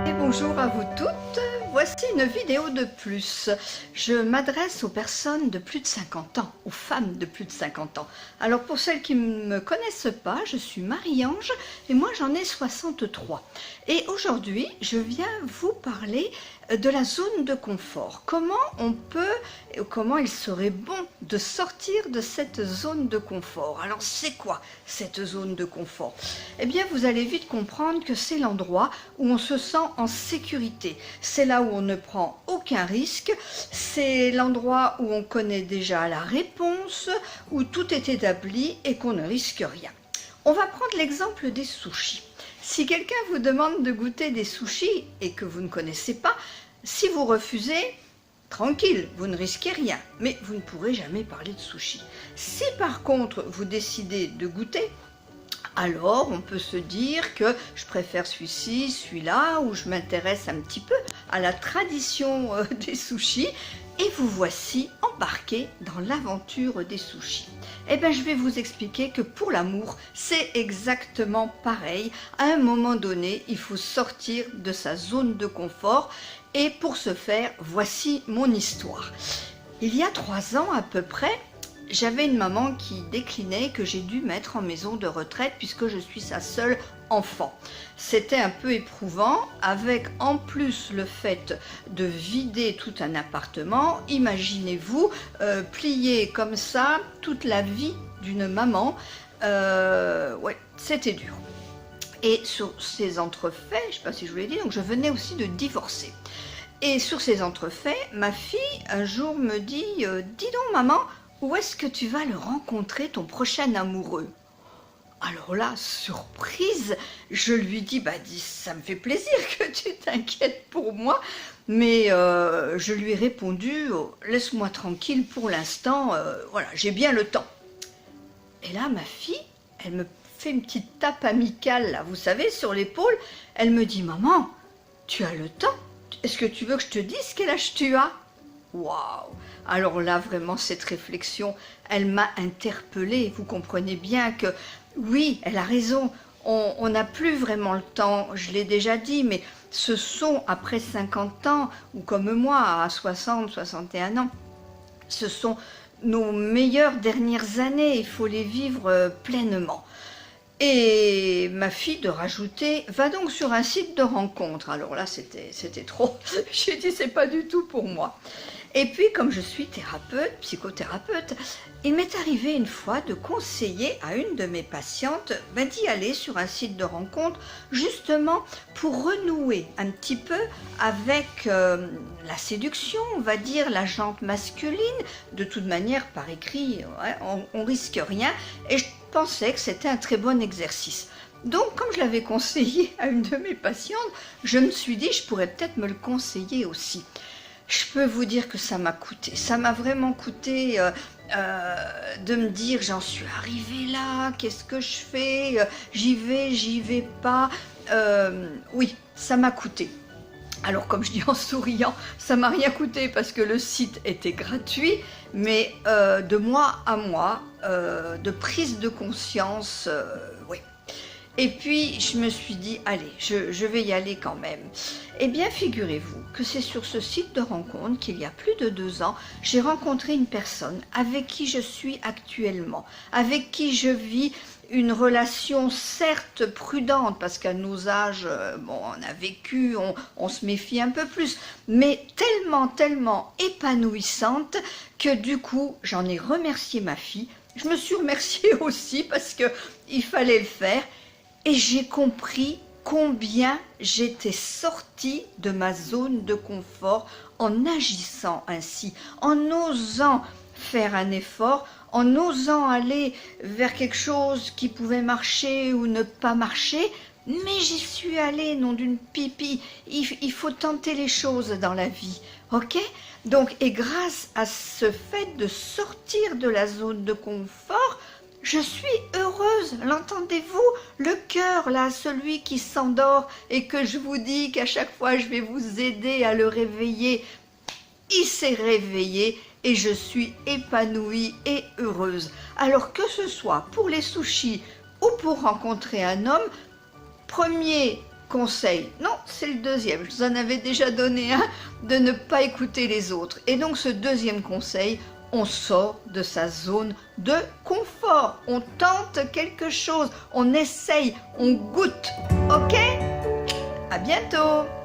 Et bonjour à vous toutes, voici une vidéo de plus. Je m'adresse aux personnes de plus de 50 ans, aux femmes de plus de 50 ans. Alors pour celles qui ne me connaissent pas, je suis Marie-Ange et moi j'en ai 63. Et aujourd'hui, je viens vous parler de la zone de confort. Comment il serait bon de sortir de cette zone de confort. Alors c'est quoi cette zone de confort? Eh bien vous allez vite comprendre que c'est l'endroit où on se sent en sécurité. C'est là où on ne prend aucun risque, c'est l'endroit où on connaît déjà la réponse, où tout est établi et qu'on ne risque rien. On va prendre l'exemple des sushis. Si quelqu'un vous demande de goûter des sushis et que vous ne connaissez pas, si vous refusez, tranquille, vous ne risquez rien, mais vous ne pourrez jamais parler de sushis. Si par contre vous décidez de goûter, alors on peut se dire que je préfère celui-ci, celui-là, ou je m'intéresse un petit peu à la tradition des sushis, et vous voici embarqué dans l'aventure des sushis. Eh bien je vais vous expliquer que pour l'amour, c'est exactement pareil. À un moment donné, il faut sortir de sa zone de confort, et pour ce faire, voici mon histoire. Il y a 3 ans à peu près, j'avais une maman qui déclinait, que j'ai dû mettre en maison de retraite puisque je suis sa seule enfant. C'était un peu éprouvant, avec en plus le fait de vider tout un appartement. Imaginez-vous plier comme ça toute la vie d'une maman. Ouais, c'était dur. Et sur ces entrefaits, je ne sais pas si je vous l'ai dit, donc je venais aussi de divorcer. Et sur ces entrefaits, ma fille un jour me dit « Dis donc maman, où est-ce que tu vas le rencontrer, ton prochain amoureux ?» Alors là, surprise, je lui dis « ça me fait plaisir que tu t'inquiètes pour moi », mais je lui ai répondu « Laisse-moi tranquille pour l'instant, voilà, j'ai bien le temps ». Et là, ma fille, elle me fait une petite tape amicale, là, vous savez, sur l'épaule. Elle me dit « Maman, tu as le temps? Est-ce que tu veux que je te dise quel âge tu as ?» Waouh! Alors là, vraiment, cette réflexion, elle m'a interpellée. Vous comprenez bien que, oui, elle a raison, on n'a plus vraiment le temps, je l'ai déjà dit, mais ce sont, après 50 ans, ou comme moi, à 60, 61 ans, ce sont nos meilleures dernières années, il faut les vivre pleinement. Et ma fille de rajouter, va donc sur un site de rencontre. Alors là, c'était trop. J'ai dit, c'est pas du tout pour moi. Et puis, comme je suis thérapeute, psychothérapeute, il m'est arrivé une fois de conseiller à une de mes patientes d'y aller sur un site de rencontre, justement pour renouer un petit peu avec la séduction, on va dire, la jante masculine. De toute manière, par écrit, ouais, on risque rien. Et je pensais que c'était un très bon exercice. Donc, comme je l'avais conseillé à une de mes patientes, je me suis dit, je pourrais peut-être me le conseiller aussi. Je peux vous dire que ça m'a coûté, ça m'a vraiment coûté de me dire j'en suis arrivée là, qu'est-ce que je fais, j'y vais pas, oui, ça m'a coûté. Alors comme je dis en souriant, ça m'a rien coûté parce que le site était gratuit, mais de mois à mois, de prise de conscience, oui. Et puis, je me suis dit, allez, je vais y aller quand même. Eh bien, figurez-vous que c'est sur ce site de rencontre qu'il y a plus de 2 ans, j'ai rencontré une personne avec qui je suis actuellement, avec qui je vis une relation certes prudente, parce qu'à nos âges, bon, on a vécu, on se méfie un peu plus, mais tellement épanouissante que du coup, j'en ai remercié ma fille. Je me suis remerciée aussi parce qu'il fallait le faire. Et j'ai compris combien j'étais sortie de ma zone de confort en agissant ainsi, en osant faire un effort, en osant aller vers quelque chose qui pouvait marcher ou ne pas marcher, mais j'y suis allée, non d'une pipi. Il faut tenter les choses dans la vie, ok? Donc, et grâce à ce fait de sortir de la zone de confort, je suis heureuse, l'entendez-vous? Le cœur, là, celui qui s'endort et que je vous dis qu'à chaque fois je vais vous aider à le réveiller, il s'est réveillé et je suis épanouie et heureuse. Alors que ce soit pour les sushis ou pour rencontrer un homme, premier conseil, non, c'est le deuxième, je vous en avais déjà donné un, de ne pas écouter les autres. Et donc ce deuxième conseil, on sort de sa zone de confort, on tente quelque chose, on essaye, on goûte, ok? À bientôt!